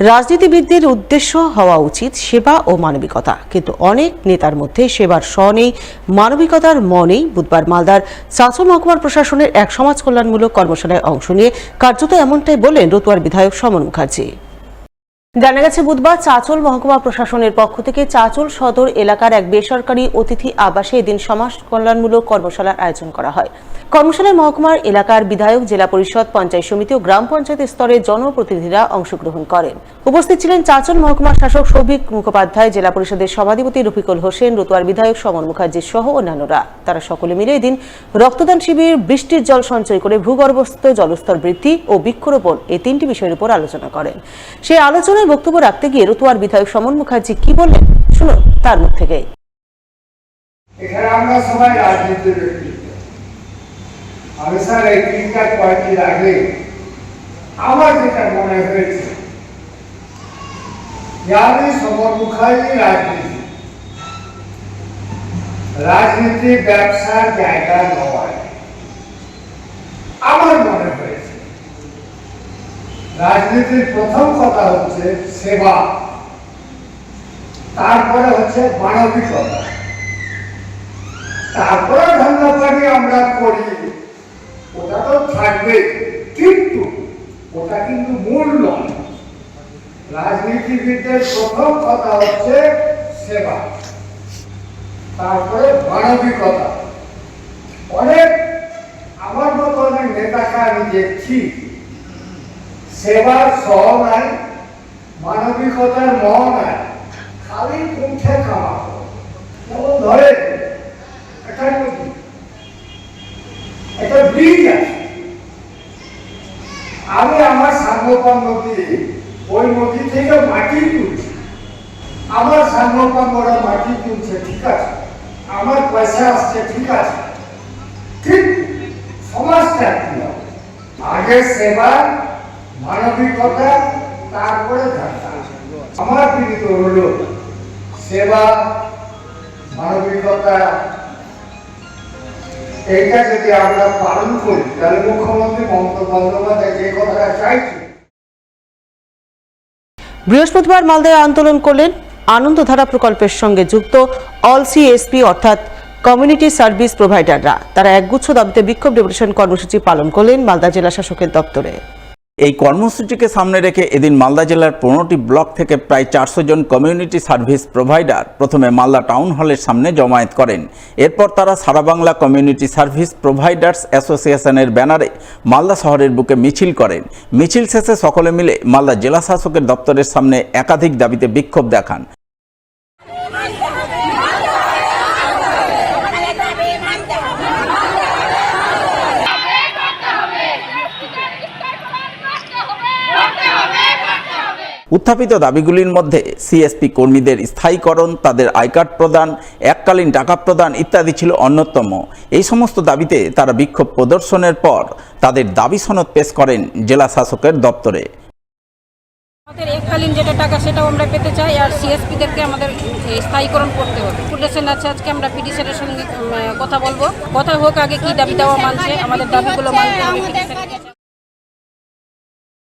রাজনীতিবিদদের উদ্দেশ্য হওয়া উচিত সেবা ও মানবিকতা, কিন্তু অনেক নেতার মধ্যে সেবার স নেই, মানবিকতার ম নেই। বুধবার মালদার চাঁচল মহকুমার প্রশাসনের এক সমাজ কল্যাণমূলক কর্মশালায় অংশ নিয়ে কার্যত এমনটাই বললেন রতুয়ার বিধায়ক সমন মুখার্জি। জানা গেছে, বুধবার চাঁচল মহকুমা প্রশাসনের পক্ষ থেকে চাঁচল সদর এলাকার এক বেসরকারি অতিথি আবাসে এদিন সমাজ কল্যাণমূলক কর্মশালার আয়োজন করা হয়। কর্মশালায় মহকুমার এলাকার বিধায়ক, জেলা পরিষদ, পঞ্চায়েত সমিতি ও গ্রাম পঞ্চায়েত স্তরের জনপ্রতিনিধিরা অংশগ্রহণ করেন। উপস্থিত ছিলেন চাঁচল মহকুমার শাসক সৌভিক মুখোপাধ্যায়, জেলা পরিষদের সভাধিপতি রফিকুল হোসেন, রতুয়ার বিধায়ক সমন মুখার্জি সহ অন্যান্যরা। তারা সকলে মিলে এদিন রক্তদান শিবির, বৃষ্টির জল সঞ্চয় করে ভূগর্ভস্থ জলস্তর বৃদ্ধি ও বৃক্ষরোপণ এই তিনটি বিষয়ের উপর আলোচনা করেন। সেই আলোচনায় বক্তব্য রাখতে গিয়ে রতুয়ার বিধায়ক সমন মুখার্জি কি বললেন শুনুন তার মুখ থেকে। এখানে আমরা সবাই রাজনীতির ব্যক্তি। আমি স্যার এই তিনটা পয়েন্টের আগে আমার যেটা মনে হয়েছে, আমি সমন মুখার্জি রাজনীতি ব্যবসার জায়গা নয়। আমার মনে হয়েছে রাজনীতির প্রথম কথা হচ্ছে সেবা, তারপরে হচ্ছে মানবিকতা, তারপরে ধন্যবাদী আমরা করি, ওটা তো থাকবে, কিন্তু ওটা কিন্তু মূল নয়। রাজনীতিবিদদের প্রথম কথা হচ্ছে সেবা, তারপরে মানবিকতা। অনেক আমার মতো অনেক নেতাকে আমি দেখছি সেবার স নাই, মানবিকতার ম নাই, খালি কুণ্ঠে খাওয়া। যেমন ধরে একটা ব্রিজ আছে, আমি আমার সাম্যপান নদী, ওই নদী থেকে মাটি তুলছি, আমার সাম্যপান ওরা মাটি তুলছে, ঠিক আছে, আমার পয়সা আসছে, ঠিক আছে, ঠিক সমাজটা কি হবে? আগে সেবা, মানবিকতা, তারপরে ধারণা। আমার বিনীত অনুরোধ, সেবা, মানবিকতা এইটা যদি আমরা পালন করি, তাহলে মুখ্যমন্ত্রী মমতা বন্দ্যোপাধ্যায় যে কথাটা চাইছে। বৃহস্পতিবার মালদায় আন্দোলন করলেন আনন্দধারা প্রকল্পের সঙ্গে যুক্ত অল সিএসপি অর্থাৎ কমিউনিটি সার্ভিস প্রোভাইডাররা। তারা একগুচ্ছ দাবিতে বিক্ষোভ ডেপুটেশন কর্মসূচি পালন করলেন মালদা জেলা শাসকের দপ্তরে। এই কর্মসূচিকে সামনে রেখে এদিন মালদা জেলার 15টি ব্লক থেকে প্রায় 400 জন কমিউনিটি সার্ভিস প্রোভাইডার প্রথমে মালদা টাউন হলের সামনে জমায়েত করেন। এরপর তারা সারা বাংলা কমিউনিটি সার্ভিস প্রোভাইডার্স অ্যাসোসিয়েশনের ব্যানারে মালদা শহরের বুকে মিছিল করেন। মিছিল শেষে সকলে মিলে মালদা জেলা শাসকের দপ্তরের সামনে একাধিক দাবিতে বিক্ষোভ দেখান। উত্থাপিত দাবিগুলির মধ্যে সিএসপি কর্মীদের স্থায়ীকরণ, তাদের আই কার্ড প্রদান, এককালীন টাকা প্রদান ইত্যাদি ছিল অন্যতম। এই সমস্ত দাবিতে তারা বিক্ষোভ প্রদর্শনের পর তাদের দাবি সনদ পেশ করেন জেলা শাসকের দপ্তরে। আমাদের এককালীন যেটা টাকা সেটাও আমরা পেতে চাই, আর সিএসপিদেরকে আমাদের স্থায়ীকরণ করতে হবে। ডেপুটেশন আছে, আজকে আমরা পিডিসির সঙ্গে কথা বলবো। কথা হোক আগে কি দাবি দেওয়া মানছে, আমাদের দাবিগুলো মানতে হবে।